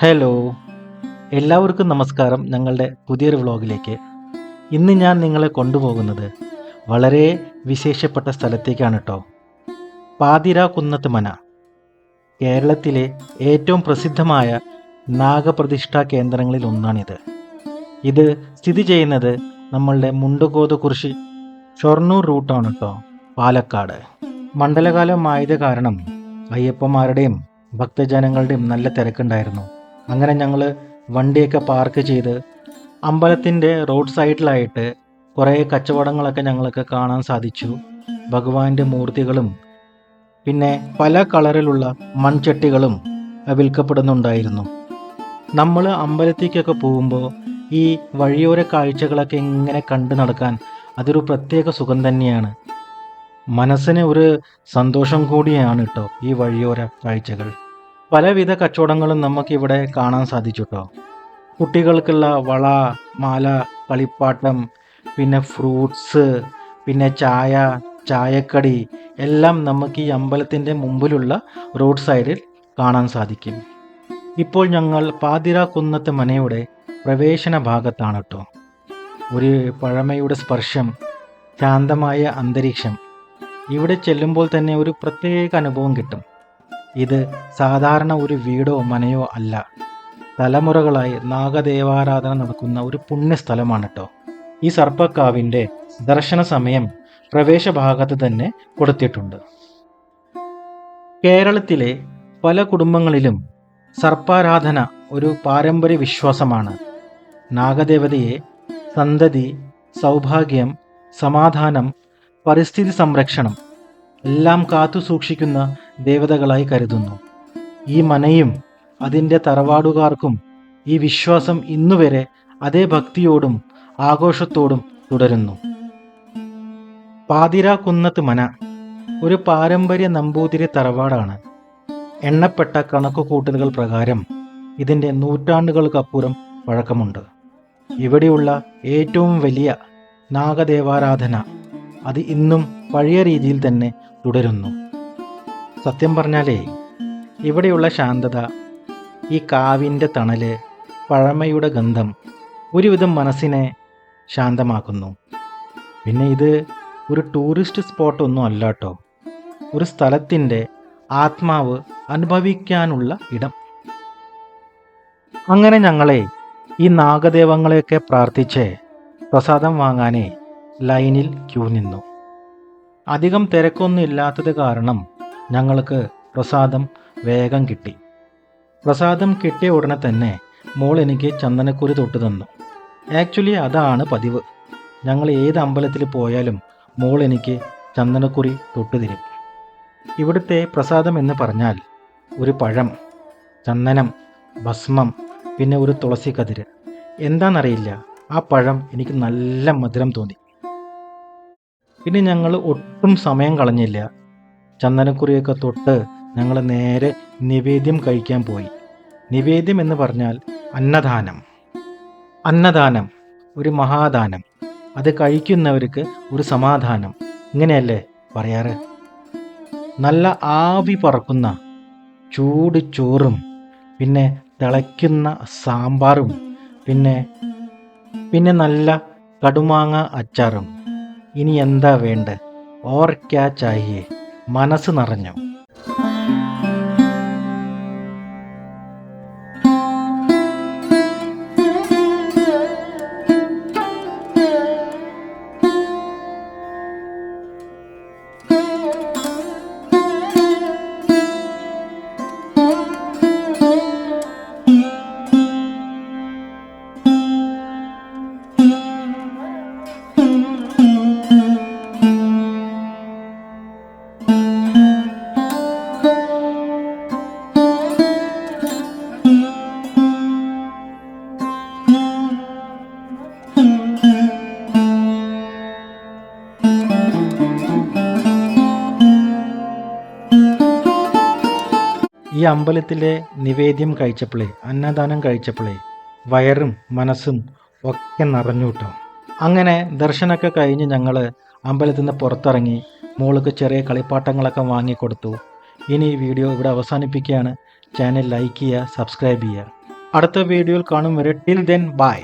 Hello, എല്ലാവർക്കും നമസ്കാരം. ഞങ്ങളുടെ പുതിയൊരു വ്ളോഗിലേക്ക് ഇന്ന് ഞാൻ നിങ്ങളെ കൊണ്ടുപോകുന്നത് വളരെ വിശേഷപ്പെട്ട സ്ഥലത്തേക്കാണ് കേട്ടോ. പാതിരാകുന്നത്ത് മന കേരളത്തിലെ ഏറ്റവും പ്രസിദ്ധമായ നാഗപ്രതിഷ്ഠാ കേന്ദ്രങ്ങളിൽ ഒന്നാണിത്. ഇത് സ്ഥിതി ചെയ്യുന്നത് നമ്മളുടെ മുണ്ടുകോതുകുറിശി ഷൊർണൂർ റൂട്ടാണ് കേട്ടോ, പാലക്കാട്. മണ്ഡലകാലമായത് കാരണം അയ്യപ്പന്മാരുടെയും ഭക്തജനങ്ങളുടെയും നല്ല തിരക്കുണ്ടായിരുന്നു. അങ്ങനെ ഞങ്ങൾ വണ്ടിയൊക്കെ പാർക്ക് ചെയ്ത് അമ്പലത്തിൻ്റെ റോഡ് സൈഡിലായിട്ട് കുറേ കച്ചവടങ്ങളൊക്കെ ഞങ്ങൾക്ക് കാണാൻ സാധിച്ചു. ഭഗവാന്റെ മൂർത്തികളും പിന്നെ പല കളറിലുള്ള മൺചട്ടികളും വിൽക്കപ്പെടുന്നുണ്ടായിരുന്നു. നമ്മൾ അമ്പലത്തേക്കൊക്കെ പോകുമ്പോൾ ഈ വഴിയോര കാഴ്ചകളൊക്കെ ഇങ്ങനെ കണ്ടു നടക്കാൻ അതൊരു പ്രത്യേക സുഖം തന്നെയാണ്. മനസ്സിന് ഒരു സന്തോഷം കൂടിയാണ് കേട്ടോ ഈ വഴിയോര കാഴ്ചകൾ. പലവിധ കച്ചവടങ്ങളും നമുക്കിവിടെ കാണാൻ സാധിച്ചു കേട്ടോ. കുട്ടികൾക്കുള്ള വള, മാല, കളിപ്പാട്ടം, പിന്നെ ഫ്രൂട്ട്സ്, പിന്നെ ചായക്കടി എല്ലാം നമുക്ക് ഈ അമ്പലത്തിൻ്റെ മുമ്പിലുള്ള റോഡ് സൈഡിൽ കാണാൻ സാധിക്കും. ഇപ്പോൾ ഞങ്ങൾ പാതിരാകുന്നത്ത് മനയുടെ പ്രവേശന ഭാഗത്താണ് കേട്ടോ. ഒരു പഴമയുടെ സ്പർശം, ശാന്തമായ അന്തരീക്ഷം. ഇവിടെ ചെല്ലുമ്പോൾ തന്നെ ഒരു പ്രത്യേക അനുഭവം കിട്ടും. ഇത് സാധാരണ ഒരു വീടോ മനയോ അല്ല, തലമുറകളായി നാഗദേവാരാധന നടക്കുന്ന ഒരു പുണ്യസ്ഥലമാണ് കേട്ടോ. ഈ സർപ്പക്കാവിൻ്റെ ദർശന സമയം പ്രവേശഭാഗത്ത് തന്നെ കൊടുത്തിട്ടുണ്ട്. കേരളത്തിലെ പല കുടുംബങ്ങളിലും സർപ്പാരാധന ഒരു പാരമ്പര്യ വിശ്വാസമാണ്. നാഗദേവതയെ സന്തതി, സൗഭാഗ്യം, സമാധാനം, പരിസ്ഥിതി സംരക്ഷണം എല്ലാം കാത്തു സൂക്ഷിക്കുന്ന ദേവതകളായി കരുതുന്നു. ഈ മനയും അതിൻ്റെ തറവാടുകാർക്കും ഈ വിശ്വാസം ഇന്നുവരെ അതേ ഭക്തിയോടും ആഘോഷത്തോടും തുടരുന്നു. പാതിരാകുന്നത്ത് മന ഒരു പാരമ്പര്യ നമ്പൂതിരി തറവാടാണ്. എണ്ണപ്പെട്ട കണക്കുകൂട്ടലുകൾ പ്രകാരം ഇതിൻ്റെ നൂറ്റാണ്ടുകൾക്കപ്പുറം പഴക്കമുണ്ട്. ഇവിടെയുള്ള ഏറ്റവും വലിയ നാഗദേവാരാധന അത് ഇന്നും പഴയ രീതിയിൽ തന്നെ തുടരുന്നു. സത്യം പറഞ്ഞാലേ ഇവിടെയുള്ള ശാന്തത, ഈ കാവിൻ്റെ തണല്, പഴമയുടെ ഗന്ധം ഒരുവിധം മനസ്സിനെ ശാന്തമാക്കുന്നു. പിന്നെ ഇത് ഒരു ടൂറിസ്റ്റ് സ്പോട്ടൊന്നും അല്ല കേട്ടോ, ഒരു സ്ഥലത്തിൻ്റെ ആത്മാവ് അനുഭവിക്കാനുള്ള ഇടം. അങ്ങനെ ഞങ്ങളെ ഈ നാഗദേവങ്ങളെയൊക്കെ പ്രാർത്ഥിച്ച് പ്രസാദം വാങ്ങാനേ ലൈനിൽ ക്യൂ നിന്നു. അധികം തിരക്കൊന്നും ഇല്ലാത്തത് കാരണം ഞങ്ങൾക്ക് പ്രസാദം വേഗം കിട്ടി. പ്രസാദം കിട്ടിയ ഉടനെ തന്നെ മോൾ എനിക്ക് ചന്ദനക്കുറി തൊട്ട് തന്നു. ആക്ച്വലി അതാണ് പതിവ്. ഞങ്ങൾ ഏത് അമ്പലത്തിൽ പോയാലും മോൾ എനിക്ക് ചന്ദനക്കുറി തൊട്ട് തരും. ഇവിടുത്തെ പ്രസാദം എന്ന് പറഞ്ഞാൽ ഒരു പഴം, ചന്ദനം, ഭസ്മം, പിന്നെ ഒരു തുളസി കതിര്. എന്താണെന്നറിയില്ല, ആ പഴം എനിക്ക് നല്ല മധുരം തോന്നി. പിന്നെ ഞങ്ങൾ ഒട്ടും സമയം കളഞ്ഞില്ല. ചന്ദനക്കുറിയൊക്കെ തൊട്ട് ഞങ്ങൾ നേരെ നിവേദ്യം കഴിക്കാൻ പോയി. നിവേദ്യം എന്ന് പറഞ്ഞാൽ അന്നദാനം. അന്നദാനം ഒരു മഹാദാനം, അത് കഴിക്കുന്നവർക്ക് ഒരു സമാധാനം, ഇങ്ങനെയല്ലേ പറയാറ്. നല്ല ആവി പറക്കുന്ന ചൂട് ചോറും പിന്നെ തിളയ്ക്കുന്ന സാമ്പാറും പിന്നെ നല്ല കടുമാങ്ങ അച്ചാറും. ഇനി എന്താ വേണ്ട, ഓർ ക്യാ ചാഹിയേ, മനസ്സ് നിറഞ്ഞു. ഈ അമ്പലത്തിലെ നിവേദ്യം കഴിച്ചപ്പോഴേ, അന്നദാനം കഴിച്ചപ്പോഴേ വയറും മനസ്സും ഒക്കെ നിറഞ്ഞു കേട്ടോ. അങ്ങനെ ദർശനമൊക്കെ കഴിഞ്ഞ് ഞങ്ങൾ അമ്പലത്തിൽ നിന്ന് പുറത്തിറങ്ങി. മോൾക്ക് ചെറിയ കളിപ്പാട്ടങ്ങളൊക്കെ വാങ്ങിക്കൊടുത്തു. ഇനി ഈ വീഡിയോ ഇവിടെ അവസാനിപ്പിക്കുകയാണ്. ചാനൽ ലൈക്ക് ചെയ്യുക, സബ്സ്ക്രൈബ് ചെയ്യുക. അടുത്ത വീഡിയോയിൽ കാണും വരെ ടിൽ ദെൻ ബൈ.